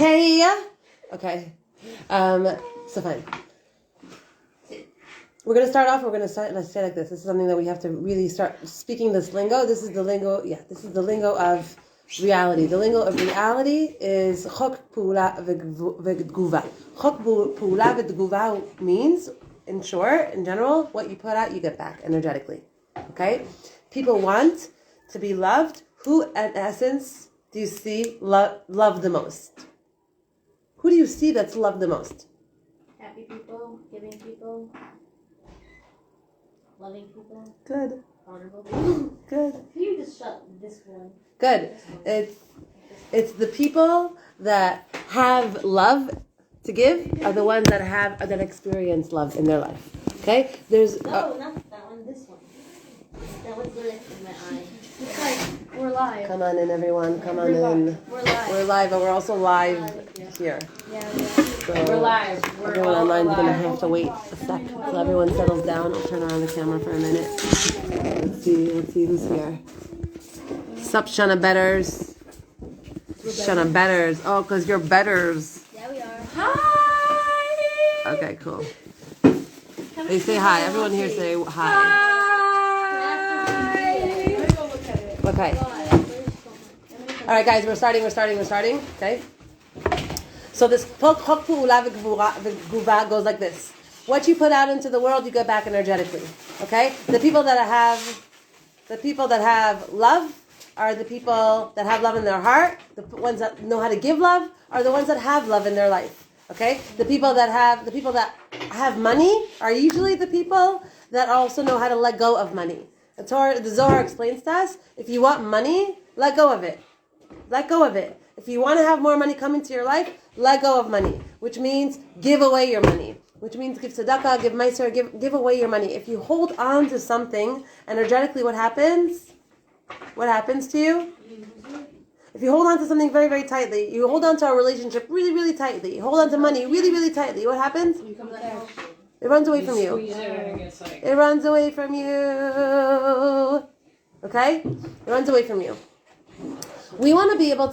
Hey. Okay. So fine. We're going to start off. Let's say like this. This is something that we have to really start speaking this lingo. This is the lingo. Yeah, this is the lingo of reality. The lingo of reality is chok pula v'tguva. Chok pula v'tguva means, in short, in general, what you put out, you get back energetically. Okay? People want to be loved. Who, in essence, do you see love the most? Who do you see that's loved the most? Happy people, giving people, loving people. Good. Vulnerable people. Good. Can you just shut this one? Good. It's the people that have love to give are the ones that experience love in their life. Okay? There's no, not that one. This one. That one's lit in my eye. It's like we're live. Come on in, everyone. Come on in. We're live. We're live, but we're also live here. Yeah. So We're live. Everyone online is gonna have to wait a sec until everyone settles down. I'll turn around the camera for a minute. Let's see who's here. Sup, Shana Betters. Shana Betters. Oh, because you're Betters. Yeah, we are. Hi. Okay, cool. They say hi. Everyone here say hi. Okay. All right, guys, we're starting. Okay. So this chok pu'ula v'tguva goes like this. What you put out into the world, you get back energetically. Okay. The people that have love are the people that have love in their heart. The ones that know how to give love are the ones that have love in their life. Okay. The people that have money are usually the people that also know how to let go of money. The Zohar explains to us, if you want money, let go of it. Let go of it. If you want to have more money come into your life, let go of money, which means give away your money, which means give tzedakah, give meiser, give away your money. If you hold on to something, energetically, what happens? What happens to you? If you hold on to something very, very tightly, you hold on to a relationship really, really tightly, you hold on to money really, really tightly, what happens? It runs away from you. It runs away from you. Okay? It runs away from you. We want to be able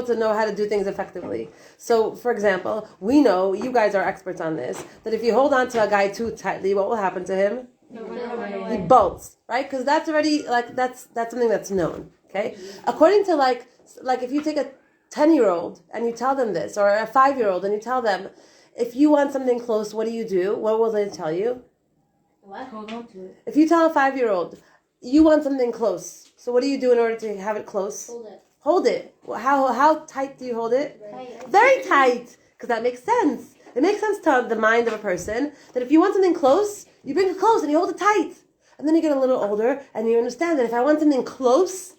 to know how to do things effectively. So, for example, we know, you guys are experts on this, that if you hold on to a guy too tightly, what will happen to him? He bolts, right? Because that's already, that's something that's known, okay? According to, like if you take a 10-year-old and you tell them this, or a 5-year-old and you tell them, if you want something close, what do? What will they tell you? What? Hold on to it. If you tell a 5-year-old, you want something close, so what do you do in order to have it close? Hold it. How tight do you hold it? Tight. Very tight, because that makes sense. It makes sense to the mind of a person that if you want something close, you bring it close and you hold it tight. And then you get a little older and you understand that if I want something close,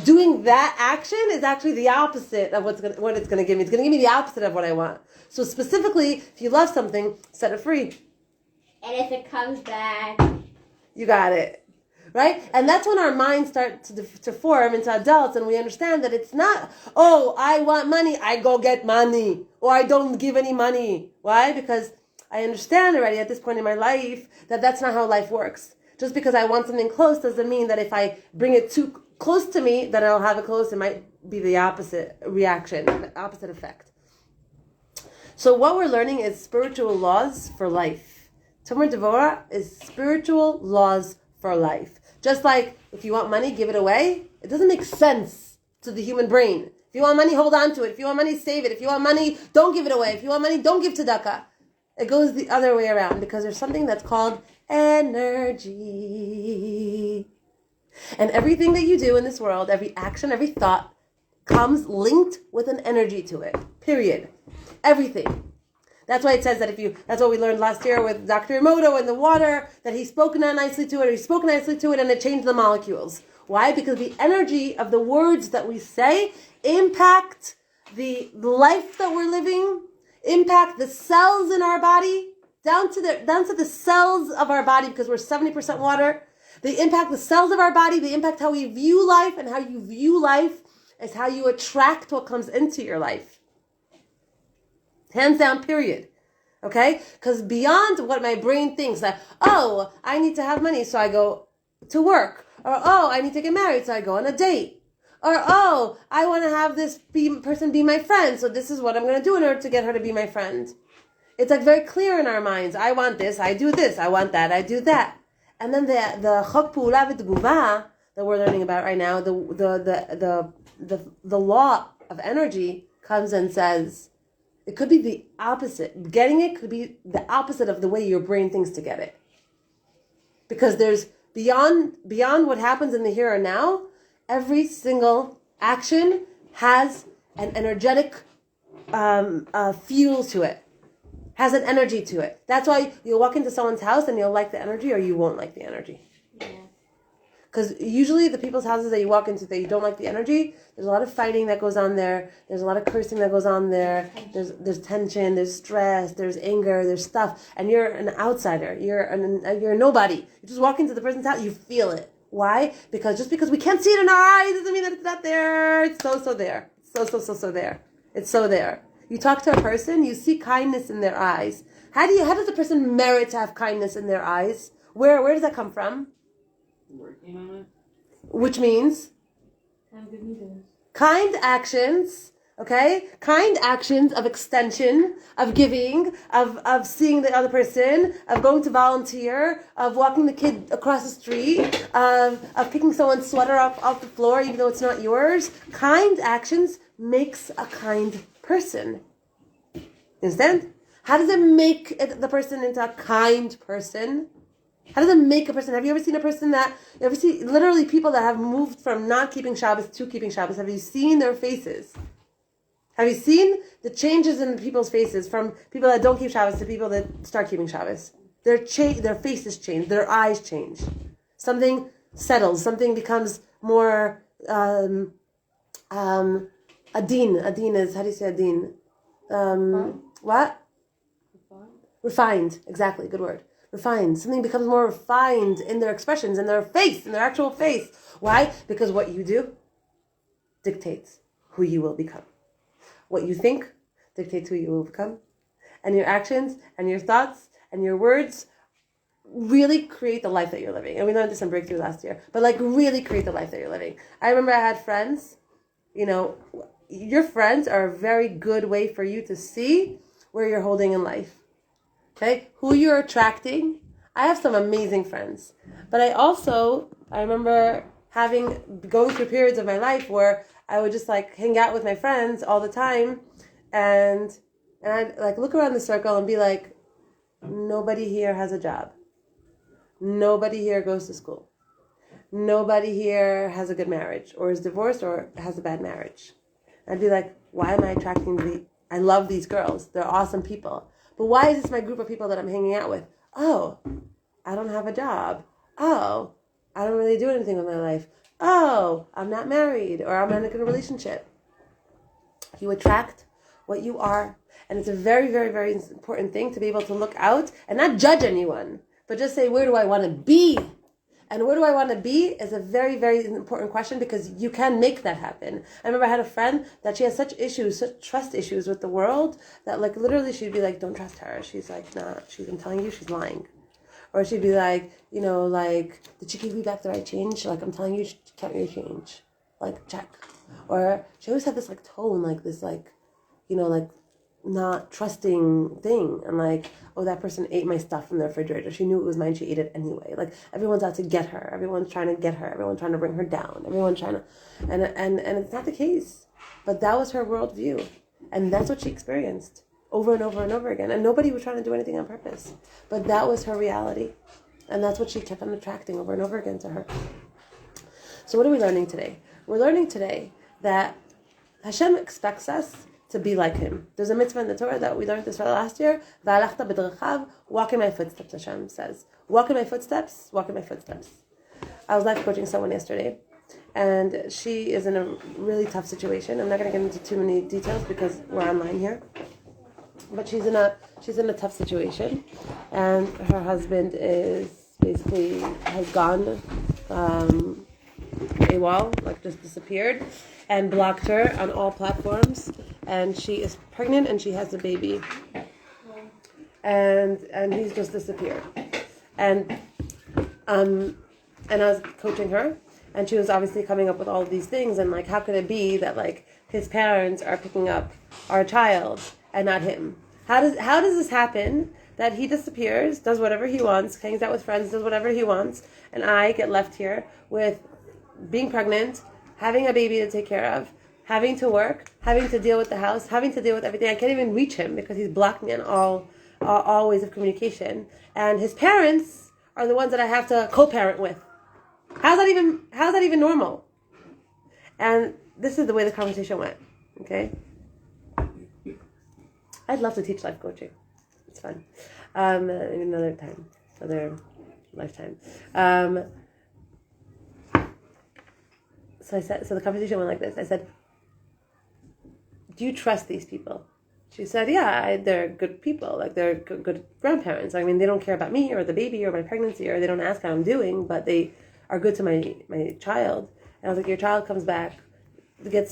doing that action is actually the opposite of what it's going to give me. It's going to give me the opposite of what I want. So specifically, if you love something, set it free. And if it comes back, you got it. Right? And that's when our minds start to form into adults and we understand that it's not, oh, I want money, I go get money. Or I don't give any money. Why? Because I understand already at this point in my life that that's not how life works. Just because I want something close doesn't mean that if I bring it too close to me, then I'll have it close. It might be the opposite reaction, the opposite effect. So what we're learning is spiritual laws for life. Tomer Devorah is spiritual laws for life. Just like if you want money, give it away. It doesn't make sense to the human brain. If you want money, hold on to it. If you want money, save it. If you want money, don't give it away. If you want money, don't give tzedakah. It goes the other way around because there's something that's called energy. And everything that you do in this world, every action, every thought, comes linked with an energy to it. Period. Everything. That's why it says that that's what we learned last year with Dr. Emoto and the water, that he spoke nicely to it, and it changed the molecules. Why? Because the energy of the words that we say impact the life that we're living, impact the cells in our body, down to the cells of our body, because we're 70% water. They impact the cells of our body, they impact how we view life, and how you view life is how you attract what comes into your life. Hands down, period. Okay? Because beyond what my brain thinks, that, oh, I need to have money, so I go to work. Or, oh, I need to get married, so I go on a date. Or, oh, I want to have this person be my friend, so this is what I'm going to do in order to get her to be my friend. It's like very clear in our minds. I want this, I do this. I want that, I do that. And then the chok pa'ula v'tguva that we're learning about right now, the law of energy comes and says, it could be the opposite. Getting it could be the opposite of the way your brain thinks to get it. Because there's beyond what happens in the here and now, every single action has an energetic fuel to it, has an energy to it. That's why you'll walk into someone's house and you'll like the energy or you won't like the energy. Because usually the people's houses that you walk into that you don't like the energy, there's a lot of fighting that goes on there. There's a lot of cursing that goes on there. There's tension, there's stress, there's anger, there's stuff. And you're an outsider. You're a nobody. You just walk into the person's house, you feel it. Why? Because just because we can't see it in our eyes doesn't mean that it's not there. It's so there. It's so there. It's so there. You talk to a person, you see kindness in their eyes. How does a person merit to have kindness in their eyes? Where does that come from? Working on it. Which means kind actions, okay? Kind actions of extension, of giving, of seeing the other person, of going to volunteer, of walking the kid across the street, of picking someone's sweater off the floor even though it's not yours. Kind actions makes a kind person. You understand? How does it make the person into a kind person? How does it make a person? Have you ever seen a person you ever see literally people that have moved from not keeping Shabbos to keeping Shabbos? Have you seen their faces? Have you seen the changes in people's faces from people that don't keep Shabbos to people that start keeping Shabbos? Their faces change, their eyes change. Something settles, something becomes more, adin. Adin is, how do you say adin? What? Refined, exactly, good word. Refined. Something becomes more refined in their expressions, in their face, in their actual face. Why? Because what you do dictates who you will become. What you think dictates who you will become. And your actions and your thoughts and your words really create the life that you're living. And we learned this in Breakthrough last year. But really create the life that you're living. I remember I had friends, your friends are a very good way for you to see where you're holding in life. Okay, who you're attracting. I have some amazing friends, but I remember going through periods of my life where I would just hang out with my friends all the time, and I'd look around the circle and be like, nobody here has a job, nobody here goes to school, nobody here has a good marriage, or is divorced, or has a bad marriage. And I'd be like, why am I attracting I love these girls, they're awesome people. But why is this my group of people that I'm hanging out with? Oh, I don't have a job. Oh, I don't really do anything with my life. Oh, I'm not married, or I'm not in a relationship. You attract what you are. And it's a very, very, very important thing to be able to look out and not judge anyone, but just say, where do I want to be? And where do I want to be is a very, very important question, because you can make that happen. I remember I had a friend that she has such trust issues with the world, that literally she'd be like, don't trust her. She's like, nah, I'm telling you, she's lying. Or she'd be like, did she give me back the right change? I'm telling you, she kept me your change. Check. Or she always had this tone, this not trusting thing, and oh, that person ate my stuff from the refrigerator. She knew it was mine. She ate it anyway. Everyone's out to get her. Everyone's trying to get her. Everyone's trying to bring her down. Everyone's trying to, and it's not the case. But that was her worldview, and that's what she experienced over and over and over again. And nobody was trying to do anything on purpose, but that was her reality, and that's what she kept on attracting over and over again to her. So what are we learning today? We're learning today that Hashem expects us to be like Him. There's a mitzvah in the Torah that we learned this for last year. V'alachta b'derchav, walk in my footsteps, Hashem says. Walk in my footsteps, walk in my footsteps. I was life coaching someone yesterday, and she is in a really tough situation. I'm not going to get into too many details because we're online here. But she's in a tough situation, and her husband has gone AWOL, just disappeared, and blocked her on all platforms. And she is pregnant and she has a baby, and he's just disappeared. And I was coaching her, And she was obviously coming up with all of these things, and like, how could it be that like his parents are picking up our child and not him? How does this happen that he disappears, does whatever he wants, hangs out with friends, does whatever he wants, and I get left here with being pregnant, having a baby to take care of, having to work, having to deal with the house, having to deal with everything. I can't even reach him because he's blocking me on all ways of communication. And his parents are the ones that I have to co-parent with. How's that even normal? And this is the way the conversation went. Okay? I'd love to teach life coaching. It's fun. Maybe another time, another lifetime. So the conversation went like this. I said, do you trust these people? She said, yeah, they're good people. Like, they're good grandparents. I mean, they don't care about me or the baby or my pregnancy, or they don't ask how I'm doing, but they are good to my child. And I was like, your child comes back,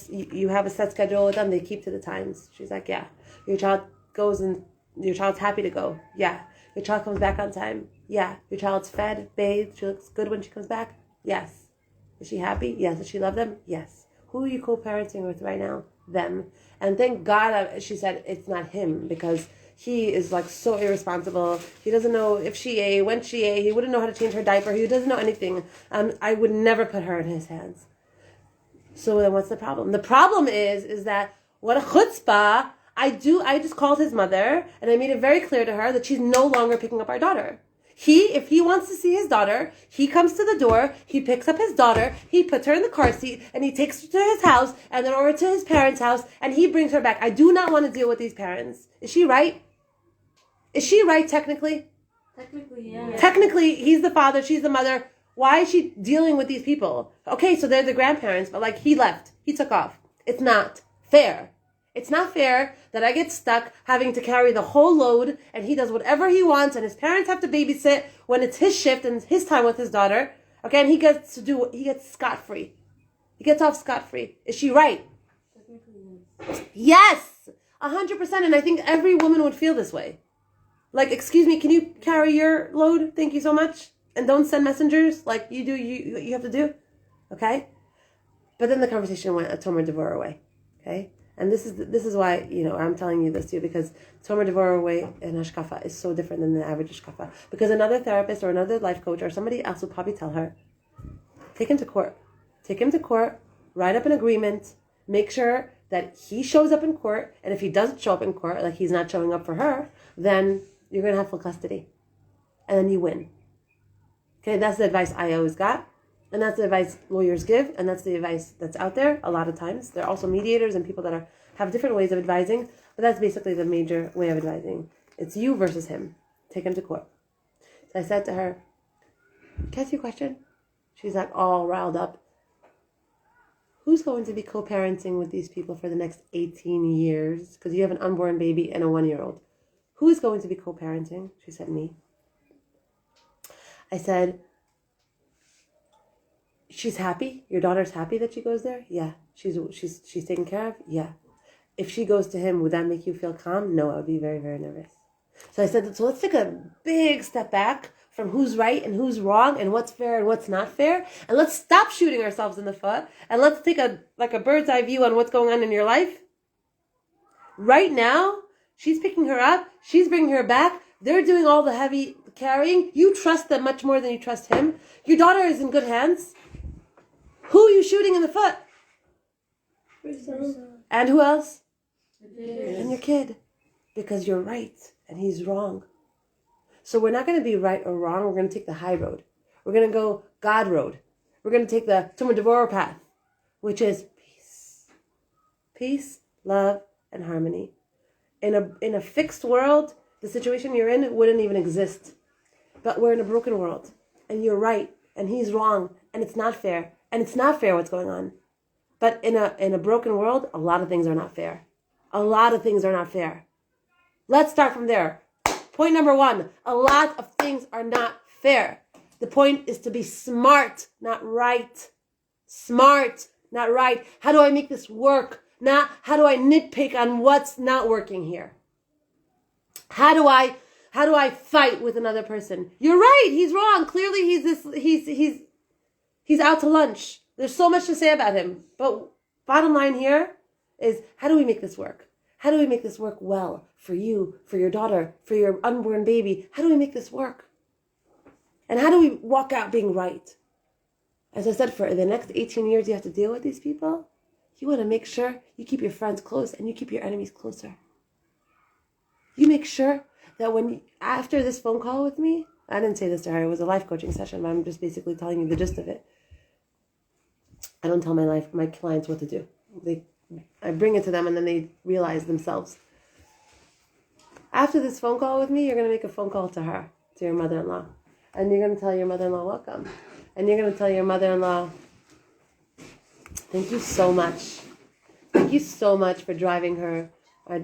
you have a set schedule with them, they keep to the times. She's like, yeah. Your child goes and your child's happy to go. Yeah. Your child comes back on time. Yeah. Your child's fed, bathed, she looks good when she comes back. Yes. Is she happy? Yes. Does she love them? Yes. Who are you co-parenting with right now? Them. And thank God, she said, it's not him, because he is like so irresponsible. He doesn't know if she ate, when she ate. He wouldn't know how to change her diaper. He doesn't know anything. I would never put her in his hands. So then what's the problem? The problem is that what a chutzpah. I just called his mother and I made it very clear to her that she's no longer picking up our daughter. If he wants to see his daughter, he comes to the door, he picks up his daughter, he puts her in the car seat, and he takes her to his house, and then over to his parents' house, and he brings her back. I do not want to deal with these parents. Is she right? Is she right technically? Technically, yeah. Technically, he's the father, she's the mother. Why is she dealing with these people? Okay, so they're the grandparents, but like, he left. He took off. It's not fair. It's not fair that I get stuck having to carry the whole load, and he does whatever he wants, and his parents have to babysit when it's his shift and his time with his daughter. Okay, and he gets scot-free. He gets off scot-free. Is she right? Yes! 100%, and I think every woman would feel this way. Like, excuse me, can you carry your load? Thank you so much. And don't send messengers like you have to do. Okay? But then the conversation went a Tomer Devorah way. Okay? And this is why, I'm telling you this too, because Tomer Devorah way in Hashkafa is so different than the average Hashkafa. Because another therapist or another life coach or somebody else will probably tell her, take him to court. Take him to court, write up an agreement, make sure that he shows up in court, and if he doesn't show up in court, like he's not showing up for her, then you're going to have full custody. And then you win. Okay, that's the advice I always got. And that's the advice lawyers give, and that's the advice that's out there a lot of times. There are also mediators and people that have different ways of advising, but that's basically the major way of advising. It's you versus him. Take him to court. So I said to her, can I ask you a question? She's like all riled up. Who's going to be co-parenting with these people for the next 18 years? Because you have an unborn baby and a 1-year-old. Who's going to be co-parenting? She said, me. I said, she's happy? Your daughter's happy that she goes there? Yeah. She's taken care of? Yeah. If she goes to him, would that make you feel calm? No, I would be very, very nervous. So I said, so let's take a big step back from who's right and who's wrong and what's fair and what's not fair. And let's stop shooting ourselves in the foot. And let's take a bird's eye view on what's going on in your life. Right now, she's picking her up. She's bringing her back. They're doing all the heavy carrying. You trust them much more than you trust him. Your daughter is in good hands. Who are you shooting in the foot? And who else? And your kid. Because you're right and he's wrong. So we're not going to be right or wrong. We're going to take the high road. We're going to go God road. We're going to take the Tomer Devorah path, which is peace. Peace, love, and harmony. In a fixed world, the situation you're in wouldn't even exist. But we're in a broken world. And you're right. And he's wrong. And it's not fair. And it's not fair what's going on. But in a broken world, a lot of things are not fair. A lot of things are not fair. Let's start from there. Point number 1, a lot of things are not fair. The point is to be smart, not right. Smart, not right. How do I make this work? Not how do I nitpick on what's not working here? How do I fight with another person? You're right, he's wrong. Clearly he's He's out to lunch. There's so much to say about him. But bottom line here is, how do we make this work? How do we make this work well for you, for your daughter, for your unborn baby? How do we make this work? And how do we walk out being right? As I said, for the next 18 years you have to deal with these people. You want to make sure you keep your friends close and you keep your enemies closer. You make sure that after this phone call with me, I didn't say this to her, it was a life coaching session, but I'm just basically telling you the gist of it. I don't tell my clients what to do. I bring it to them and then they realize themselves. After this phone call with me, you're going to make a phone call to her, to your mother-in-law. And you're going to tell your mother-in-law, welcome. And you're going to tell your mother-in-law, thank you so much. Thank you so much for driving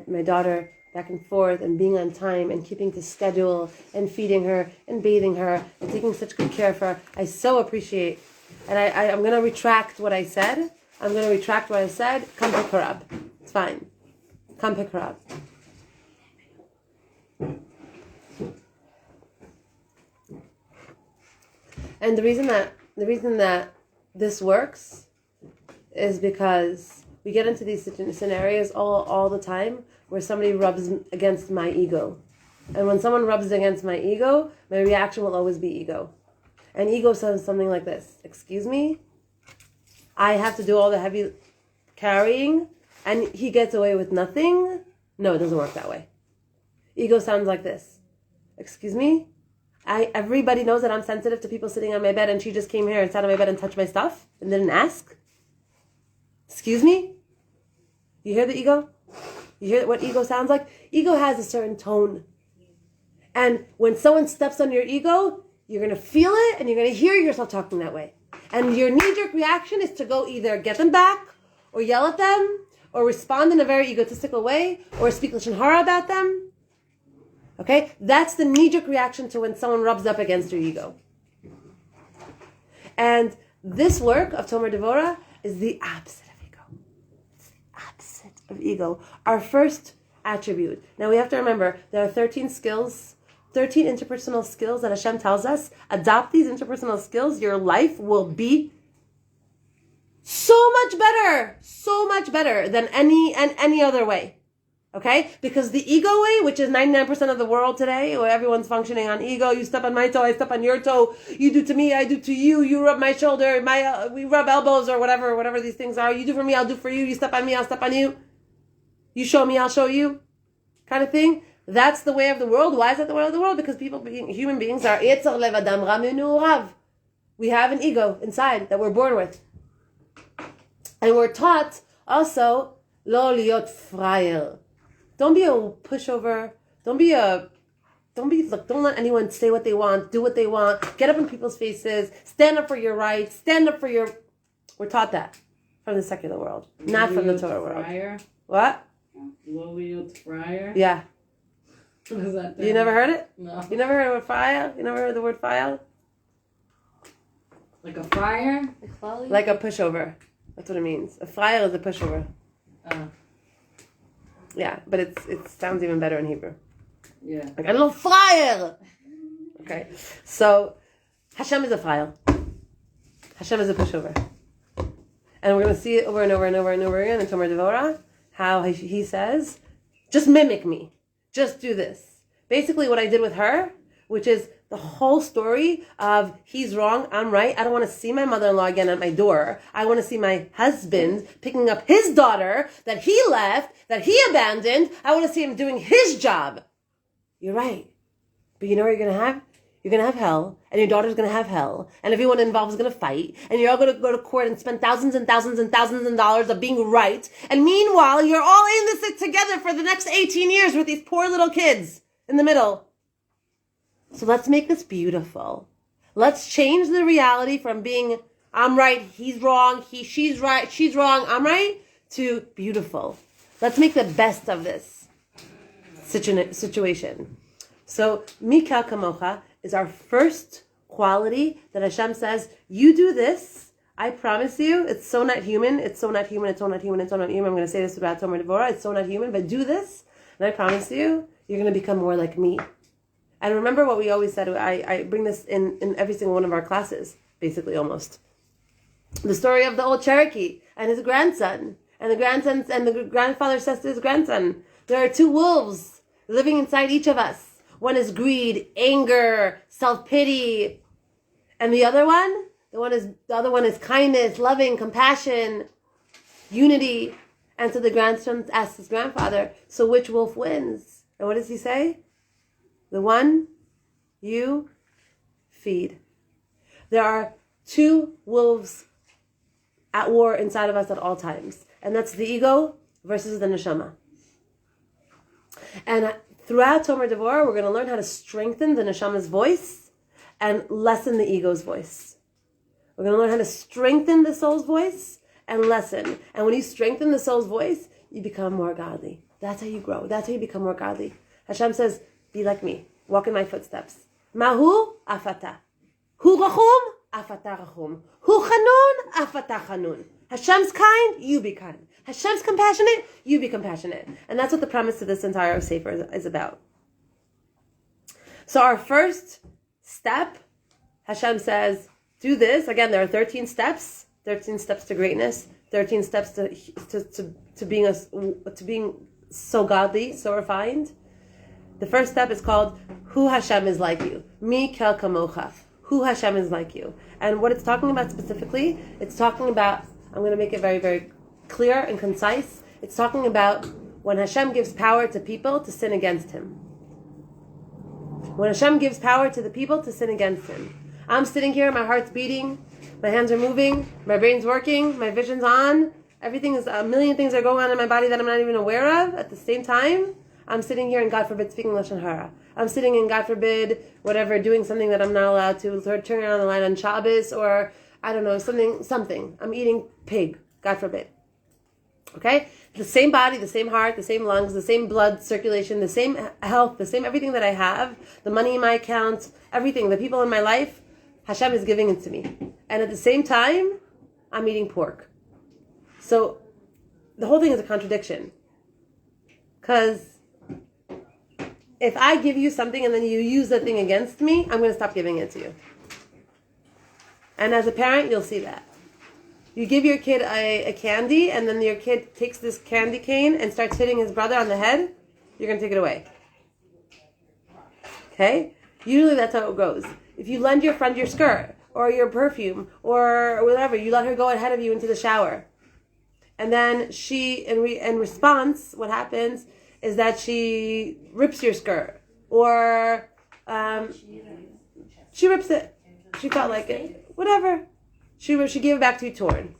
my daughter, back and forth and being on time and keeping to schedule and feeding her and bathing her and taking such good care of her. I so appreciate. And I'm going to retract what I said. Come pick her up. It's fine. Come pick her up. And the reason that this works is because we get into these scenarios all the time where somebody rubs against my ego. And when someone rubs against my ego, my reaction will always be ego. And ego says something like this: excuse me? I have to do all the heavy carrying and he gets away with nothing? No, it doesn't work that way. Ego sounds like this: excuse me? Everybody knows that I'm sensitive to people sitting on my bed and she just came here and sat on my bed and touched my stuff and didn't ask? Excuse me? You hear the ego? You hear what ego sounds like? Ego has a certain tone. And when someone steps on your ego, you're going to feel it and you're going to hear yourself talking that way. And your knee-jerk reaction is to go either get them back or yell at them or respond in a very egotistical way or speak lashon hara about them. Okay? That's the knee-jerk reaction to when someone rubs up against your ego. And this work of Tomer Devorah is the opposite of ego. It's the opposite of ego. Our first attribute. Now we have to remember, there are 13 skills, 13 interpersonal skills that Hashem tells us. Adopt these interpersonal skills, your life will be so much better than any other way. Okay? Because the ego way, which is 99% of the world today, where everyone's functioning on ego, you step on my toe, I step on your toe, you do to me, I do to you, you rub my shoulder, we rub elbows or whatever these things are. You do for me, I'll do for you, you step on me, I'll step on you. You show me, I'll show you. Kind of thing. That's the way of the world. Why is that the way of the world? Because human beings are Yetzer Lev Adam Ra Minu Rav. We have an ego inside that we're born with. And we're taught also, Lo liot frayer. Don't be a pushover. Don't let anyone say what they want, do what they want, get up in people's faces, stand up for your rights, we're taught that from the secular world, not from the Torah world. Fryer? What? Loliot fryer? Yeah. What is that? You never heard it? No. You never heard the word fryer? You never heard the word fryer? Like a fryer? Like a pushover. That's what it means. A fryer is a pushover. Yeah, but it sounds even better in Hebrew. Yeah. Like a little fryer! Okay, so Hashem is a fryer. Hashem is a pushover. And we're going to see it over and over and over and over again in Tomer Devorah, how he says, just mimic me. Just do this. Basically what I did with her, which is the whole story of he's wrong, I'm right. I don't want to see my mother-in-law again at my door. I want to see my husband picking up his daughter that he left, that he abandoned. I want to see him doing his job. You're right. But you know what you're going to have? You're going to have hell, and your daughter's going to have hell, and everyone involved is going to fight, and you're all going to go to court and spend thousands and thousands and thousands of dollars of being right. And meanwhile, you're all in this together for the next 18 years with these poor little kids in the middle. So let's make this beautiful. Let's change the reality from being, I'm right, he's wrong, she's right, she's wrong, I'm right, to beautiful. Let's make the best of this situation. So, Mika Kamocha is our first quality that Hashem says, you do this, I promise you, it's so not human, it's so not human, it's so not human, it's so not human. I'm going to say this about Tomer Devorah, it's so not human, but do this, and I promise you, you're going to become more like me. And remember what we always said, I bring this in every single one of our classes, basically almost. The story of the old Cherokee and his grandson. And the grandfather says to his grandson, there are two wolves living inside each of us. One is greed, anger, self-pity. And the other one is kindness, loving, compassion, unity. And so the grandson asks his grandfather, so which wolf wins? And what does he say? The one you feed. There are two wolves at war inside of us at all times. And that's the ego versus the neshama. And throughout Tomer Devorah, we're going to learn how to strengthen the neshama's voice and lessen the ego's voice. We're going to learn how to strengthen the soul's voice and lessen. And when you strengthen the soul's voice, you become more godly. That's how you grow. That's how you become more godly. Hashem says, be like me. Walk in my footsteps. Mahu afata. Hu rachum, afata rachum. Hu chanun, afata chanun. Hashem's kind, you be kind. Hashem's compassionate, you be compassionate. And that's what the premise of this entire Sefer is about. So our first step, Hashem says, do this. Again, there are 13 steps. 13 steps to greatness. 13 steps to being so godly, so refined. The first step is called, Hu Hashem is like you. Mi kel kamocha. Hu Hashem is like you. And what it's talking about specifically, it's talking about, I'm going to make it very, very clear and concise. It's talking about when Hashem gives power to people to sin against Him. When Hashem gives power to the people to sin against Him. I'm sitting here, my heart's beating, my hands are moving, my brain's working, my vision's on, a million things are going on in my body that I'm not even aware of at the same time. I'm sitting here and God forbid speaking Lashon Hara. I'm sitting and God forbid, whatever, doing something that I'm not allowed to, turning on the line on Shabbos, or I don't know, something. I'm eating pig, God forbid. Okay? The same body, the same heart, the same lungs, the same blood circulation, the same health, the same everything that I have, the money in my account, everything, the people in my life, Hashem is giving it to me. And at the same time, I'm eating pork. So, the whole thing is a contradiction. Because if I give you something and then you use that thing against me, I'm going to stop giving it to you. And as a parent, you'll see that. You give your kid a candy, and then your kid takes this candy cane and starts hitting his brother on the head, you're going to take it away. Okay? Usually that's how it goes. If you lend your friend your skirt, or your perfume, or whatever, you let her go ahead of you into the shower. And then she, in response, what happens is that she rips your skirt, or she rips it. She felt like it. Whatever. She gave it back to you torn.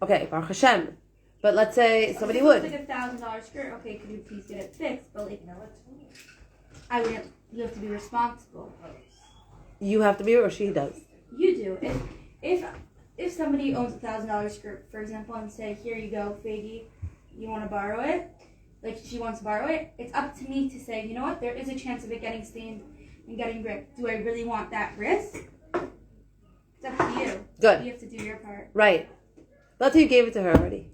Okay, Baruch Hashem. But let's say somebody would. It's like $1,000 skirt. Okay, could you please get it fixed? But like, I wouldn't. You have to be responsible. You have to be, or she does. You do. If somebody owns $1,000 skirt, for example, and say, "Here you go, Faggy, you want to borrow it?" Like she wants to borrow it. It's up to me to say, you know what? There is a chance of it getting stained and getting ripped. Do I really want that risk? It's up to you. Good. You have to do your part. Right. Let's say you gave it to her already.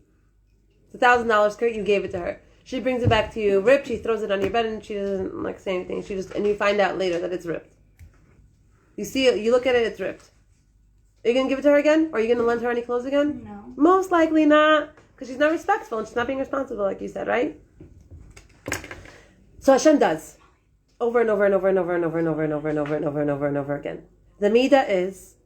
It's $1,000 skirt. You gave it to her. She brings it back to you ripped. She throws it on your bed and she doesn't say anything. And you find out later that it's ripped. You see it. You look at it. It's ripped. Are you gonna give it to her again? Or are you gonna lend her any clothes again? No. Most likely not, because she's not respectful and she's not being responsible, like you said, right? So Hashem does over and over and over and over and over and over and over and over and over and over and over again. The midah is,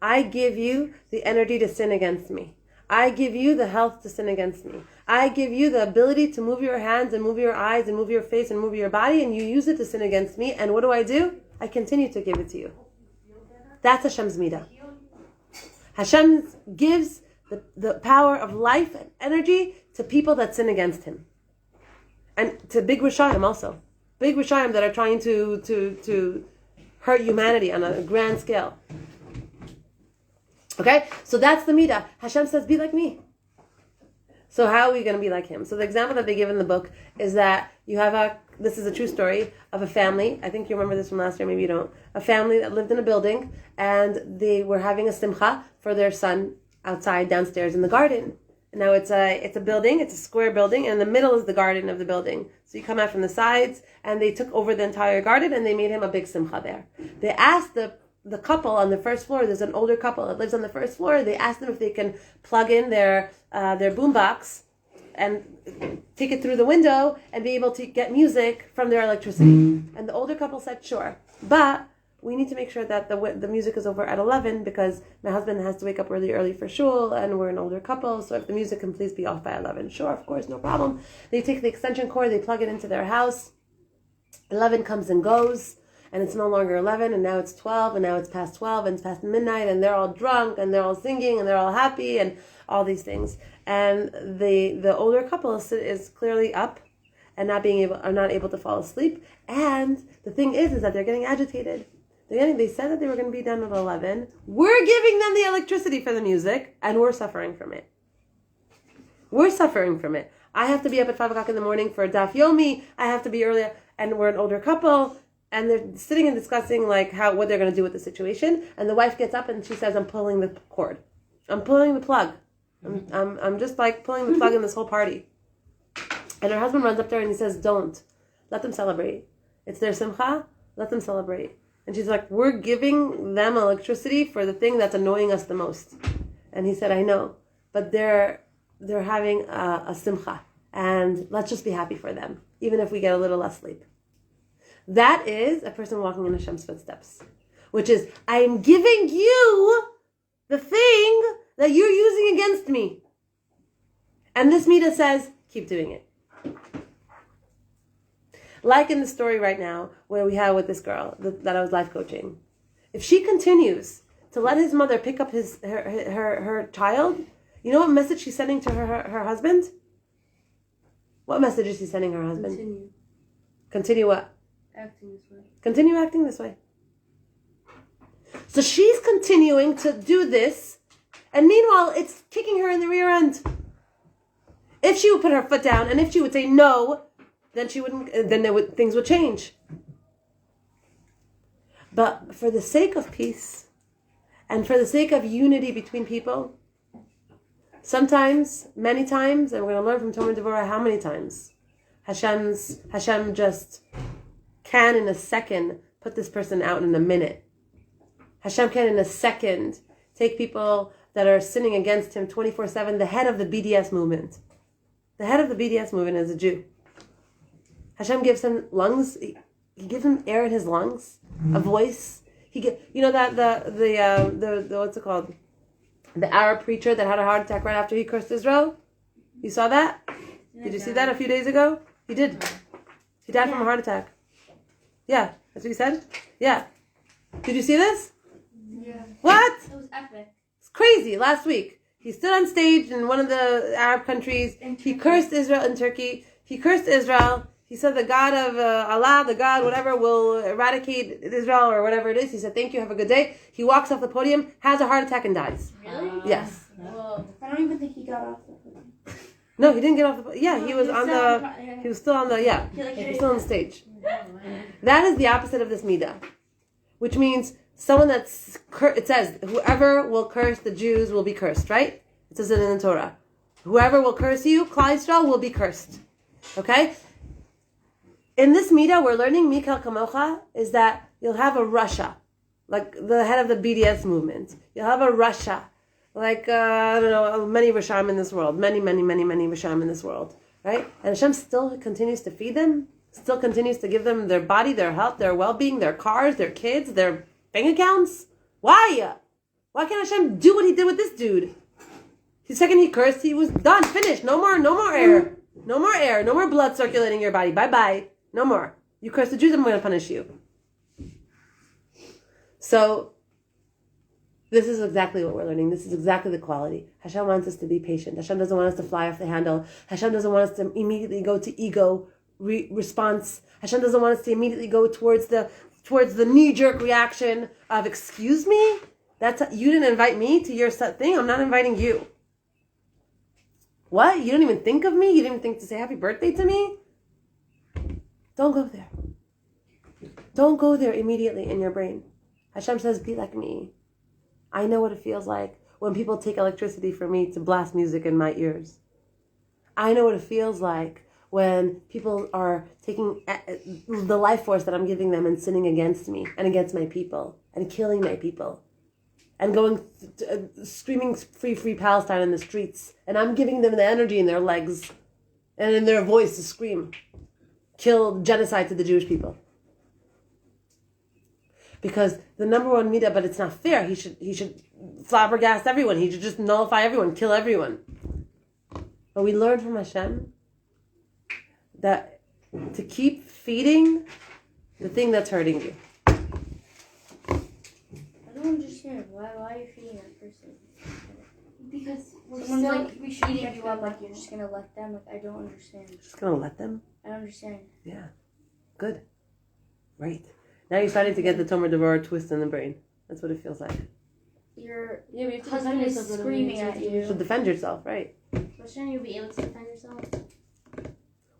I give you the energy to sin against me. I give you the health to sin against me. I give you the ability to move your hands and move your eyes and move your face and move your body, and you use it to sin against me. And what do? I continue to give it to you. That's Hashem's midah. Hashem gives the power of life and energy to people that sin against Him. And to big Rishayim also. Big Rishayim that are trying to hurt humanity on a grand scale. Okay? So that's the midah. Hashem says, be like me. So how are we going to be like Him? So the example that they give in the book is that you have this is a true story of a family. I think you remember this from last year, maybe you don't. A family that lived in a building, and they were having a simcha for their son outside, downstairs in the garden. And now it's a building, it's a square building, and in the middle is the garden of the building. So you come out from the sides, and they took over the entire garden, and they made him a big simcha there. They asked the the couple on the first floor, there's an older couple that lives on the first floor. They asked them if they can plug in their boombox and take it through the window and be able to get music from their electricity. And the older couple said, sure. But we need to make sure that the music is over at 11 because my husband has to wake up really early for shul and we're an older couple. So if the music can please be off by 11. Sure, of course, no problem. They take the extension cord, they plug it into their house. 11 comes and goes. And it's no longer 11, and now it's 12, and now it's past 12, and it's past midnight, and they're all drunk, and they're all singing, and they're all happy, and all these things. And the older couple is clearly up, and not able to fall asleep. And the thing is that they're getting agitated. They said that they were going to be done at 11. We're giving them the electricity for the music, and we're suffering from it. We're suffering from it. I have to be up at 5 o'clock in the morning for a daf yomi. I have to be early, and we're an older couple. And they're sitting and discussing what they're going to do with the situation. And the wife gets up and she says, "I'm pulling the cord. I'm pulling the plug. I'm just pulling the plug in this whole party." And her husband runs up there and he says, "Don't. Let them celebrate. It's their simcha. Let them celebrate." And she's like, "We're giving them electricity for the thing that's annoying us the most." And he said, "I know, but they're having a simcha, and let's just be happy for them, even if we get a little less sleep." That is a person walking in Hashem's footsteps, which is, I'm giving you the thing that you're using against me. And this Midah says, keep doing it. Like in the story right now, where we have with this girl that I was life coaching. If she continues to let his mother pick up her child, you know what message she's sending to her husband? What message is he sending her husband? Continue what? Acting this way. Continue acting this way. So she's continuing to do this, and meanwhile, it's kicking her in the rear end. If she would put her foot down, and if she would say no, then she wouldn't. Then things would change. But for the sake of peace, and for the sake of unity between people, sometimes, many times, and we're going to learn from Tomer Devorah how many times, Hashem just can in a second put this person out in a minute. Hashem can in a second take people that are sinning against him 24/7. The head of the BDS movement. The head of the BDS movement is a Jew. Hashem gives him lungs. He gives him air in his lungs, a voice. The what's it called? The Arab preacher that had a heart attack right after he cursed Israel. You saw that? Did you see that a few days ago? He did. He died from a heart attack. Yeah, that's what he said? Yeah. Did you see this? Yeah. What? It was epic. It's crazy. Last week, he stood on stage in one of the Arab countries. He cursed Israel in Turkey. He cursed Israel. He said the God of Allah, the God, whatever, will eradicate Israel or whatever it is. He said, thank you, have a good day. He walks off the podium, has a heart attack and dies. Really? Yes. Whoa. I don't even think he got off the podium. No, he didn't get off the podium. Yeah, he was still on the, he was still on the stage. That is the opposite of this midah, which means someone that's, it says, whoever will curse the Jews will be cursed, right? It says it in the Torah. Whoever will curse you, Klal Yisrael, will be cursed. Okay? In this midah, we're learning Mikal Kamocha is that you'll have a Russia, like the head of the BDS movement. You'll have a Russia, like, I don't know, many Risham in this world. Many Risham in this world. Right? And Hashem still continues to feed them, still continues to give them their body, their health, their well-being, their cars, their kids, their bank accounts. Why? Why can't Hashem do what he did with this dude? The second he cursed, he was done, finished. No more air. No more air. No more blood circulating in your body. Bye-bye. No more. You curse the Jews, I'm going to punish you. So, this is exactly what we're learning. This is exactly the quality. Hashem wants us to be patient. Hashem doesn't want us to fly off the handle. Hashem doesn't want us to immediately go to ego response. Hashem doesn't want us to immediately go towards the knee-jerk reaction of, excuse me? You didn't invite me to your thing? I'm not inviting you. What? You don't even think of me? You didn't even think to say happy birthday to me? Don't go there. Don't go there immediately in your brain. Hashem says, be like me. I know what it feels like when people take electricity from me to blast music in my ears. I know what it feels like when people are taking the life force that I'm giving them and sinning against me and against my people. and killing my people and going screaming free Palestine in the streets, and I'm giving them the energy in their legs and in their voice to scream, kill, genocide to the Jewish people. Because the number one midah, but it's not fair. He should flabbergast everyone. He should just nullify everyone, kill everyone. But we learn from Hashem that to keep feeding the thing that's hurting you. I don't understand. Why are you feeding that person? Because someone's like, we should eat you up, like you're just gonna let them. Like, I don't understand. Just gonna let them? I don't understand. Yeah. Good. Right. Now you're starting to get the Tomer Devorah twist in the brain. That's what it feels like. Your Yeah, but you have to husband defend is yourself. screaming at You you. should defend yourself, right? But shouldn't you be able to defend yourself?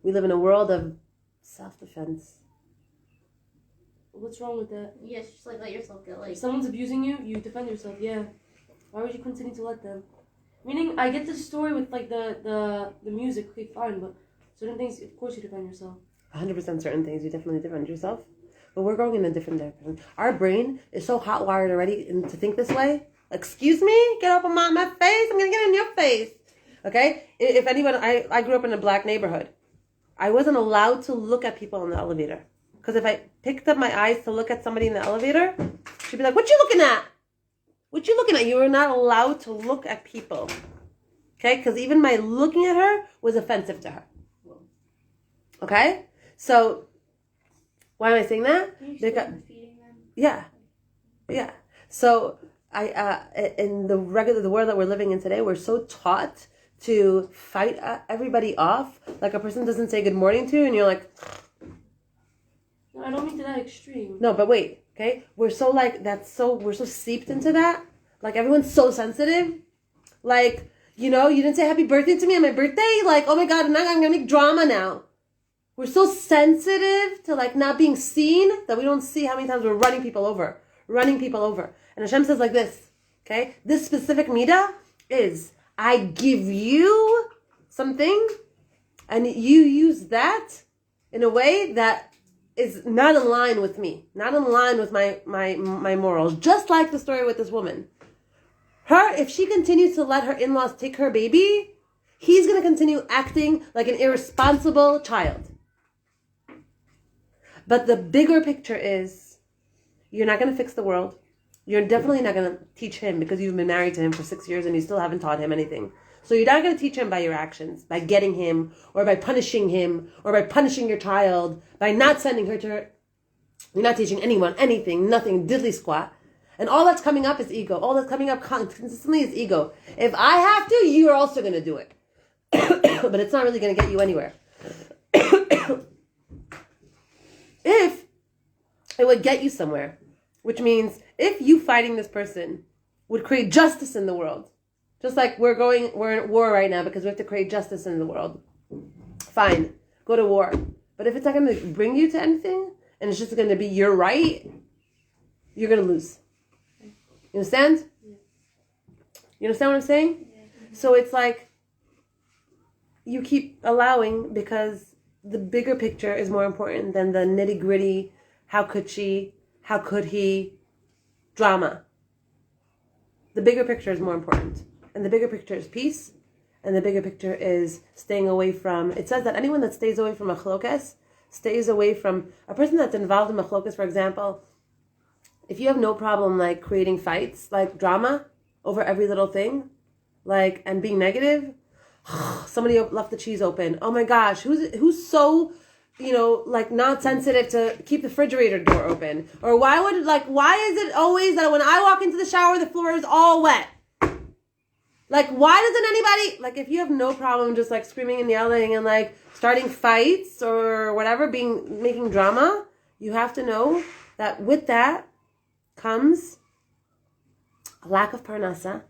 We live in a world of self-defense. What's wrong with that? Yes, just like let yourself go. If Like someone's abusing you, you defend yourself. Yeah. Why would you continue to let them? Meaning, I get the story with like the music. Okay, fine, but certain things, of course, you defend yourself. 100% certain things you definitely defend yourself. But we're going in a different direction. Our brain is so hot wired already to think this way. Excuse me? Get up on my face. I'm going to get in your face. Okay? If anyone, I grew up in a black neighborhood. I wasn't allowed to look at people in the elevator. Because if I picked up my eyes to look at somebody in the elevator, she'd be like, what you looking at? What you looking at? You were not allowed to look at people. Okay? Because even my looking at her was offensive to her. Okay? So, why am I saying that? Because, yeah. So, in the world that we're living in today, we're so taught to fight everybody off. Like a person doesn't say good morning to you, and you're like, No, I don't mean to that extreme. no, but wait, okay? We're so seeped into that. Like everyone's so sensitive. Like, you didn't say happy birthday to me on my birthday. Like, oh my God, I'm gonna make drama now. We're so sensitive to like not being seen that we don't see how many times we're running people over. And Hashem says like this, okay? This specific midah is, I give you something and you use that in a way that is not in line with me, not in line with my morals. Just like the story with this woman. If she continues to let her in-laws take her baby, he's going to continue acting like an irresponsible child. But the bigger picture is, you're not going to fix the world. You're definitely not going to teach him because you've been married to him for 6 years and you still haven't taught him anything. So you're not going to teach him by your actions, by getting him, or by punishing him, or by punishing your child, by not sending her to her. You're not teaching anyone anything, nothing, diddly squat. And all that's coming up is ego. All that's coming up consistently is ego. If I have to, you're also going to do it. But it's not really going to get you anywhere. If it would get you somewhere, which means if you fighting this person would create justice in the world, just like we're at war right now because we have to create justice in the world. Fine, go to war. But if it's not going to bring you to anything, and it's just going to be your right, you're going to lose. You understand? You understand what I'm saying? So it's like you keep allowing because the bigger picture is more important than the nitty gritty, how could she, how could he, drama. The bigger picture is more important. And the bigger picture is peace. And the bigger picture is staying away from, it says that anyone that stays away from machlokes, stays away from, a person that's involved in machlokes, for example, if you have no problem like creating fights, like drama over every little thing, like, and being negative, somebody left the cheese open. Oh my gosh, who's so, like not sensitive to keep the refrigerator door open? Or why is it always that when I walk into the shower, the floor is all wet? Like, why doesn't anybody, like, if you have no problem just like screaming and yelling and like starting fights or whatever, making drama, you have to know that with that comes a lack of parnasa.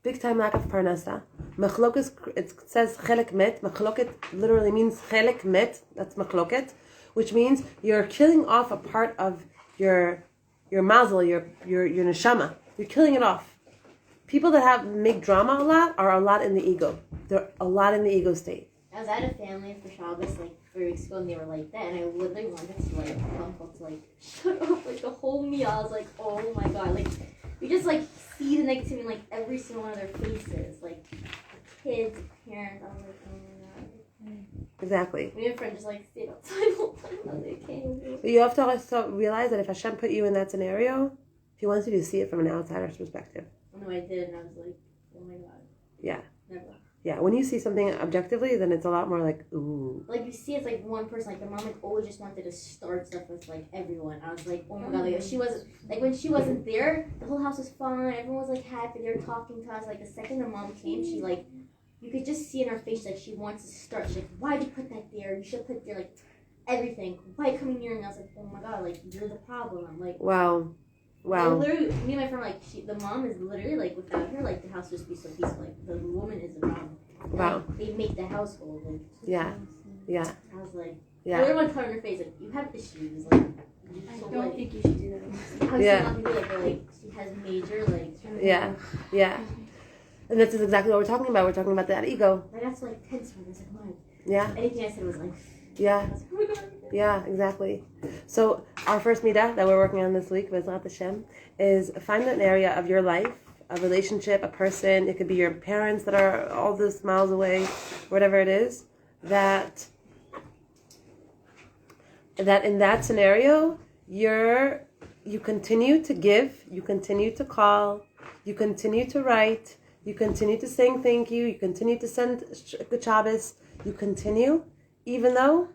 Big time lack of parnasa. Machloket, it says chelek met. Machloket literally means chelek met. That's machloket, which means you're killing off a part of your mazel, your neshama. You're killing it off. People that make drama a lot are a lot in the ego. They're a lot in the ego state. I was at a family for Shabbos like 3 weeks ago, and they were like that, and I literally wanted to like tell Uncle to like shut up like the whole meal. I was like, oh my god, like we just like see the negativity in like every single one of their faces, like the kids, the parents. I was like, oh my god. Exactly. Me and a friend just like stayed outside the whole time. I was like, okay. But you have to also realize that if Hashem put you in that scenario, He wants you to see it from an outsider's perspective. No, I did, and I was like, oh my god. Yeah. Never. Yeah, when you see something objectively, then it's a lot more like, ooh. Like, you see, it's like one person, like, the mom, like, always just wanted to start stuff with, like, everyone. I was like, oh my god, like, she was, like, when she wasn't there, the whole house was fine, everyone was, like, happy, they were talking to us. Like, the second the mom came, she, like, you could just see in her face, like, she wants to start. She's like, why'd you put that there? You should put there, like, everything. Why are you coming here? And I was like, oh my god, like, you're the problem. I'm like, Wow. Wow. Wow. Literally, me and my friend, like, the mom is literally, like, without her, like, the house would just be so peaceful. Like, the woman is the problem. Wow. Like, they make the household. Like, Yeah. Yeah. I was like, I Yeah. literally want to tell her in her face, like, you have issues. Like, I so, don't like, think you should do that. I was Yeah. not gonna do that, but, like, she has major, like, Yeah. Yeah. And that's exactly what we're talking about. We're talking about that ego. I got so, like, tense when I was like, Mom. Yeah. Anything I said was like, Yeah. I was like, oh my god. Yeah, exactly. So our first midah that we're working on this week, B'ezrat Hashem, is find an area of your life, a relationship, a person. It could be your parents that are all this miles away, whatever it is. That in that scenario, you continue to give, you continue to call, you continue to write, you continue to sing thank you, you continue to send good Shabbos, you continue, even though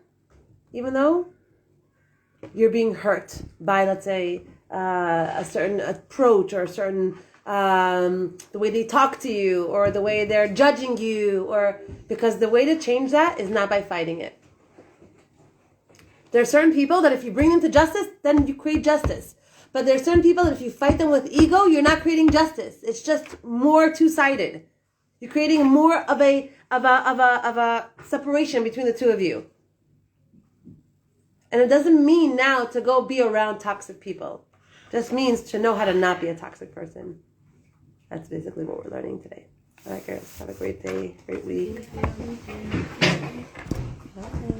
you're being hurt by, let's say, a certain approach or a certain the way they talk to you or the way they're judging you, or because the way to change that is not by fighting it. There are certain people that if you bring them to justice, then you create justice. But there are certain people that if you fight them with ego, you're not creating justice. It's just more two-sided. You're creating more of a separation between the two of you. And it doesn't mean now to go be around toxic people. It just means to know how to not be a toxic person. That's basically what we're learning today. All right, girls. Have a great day, great week. Okay.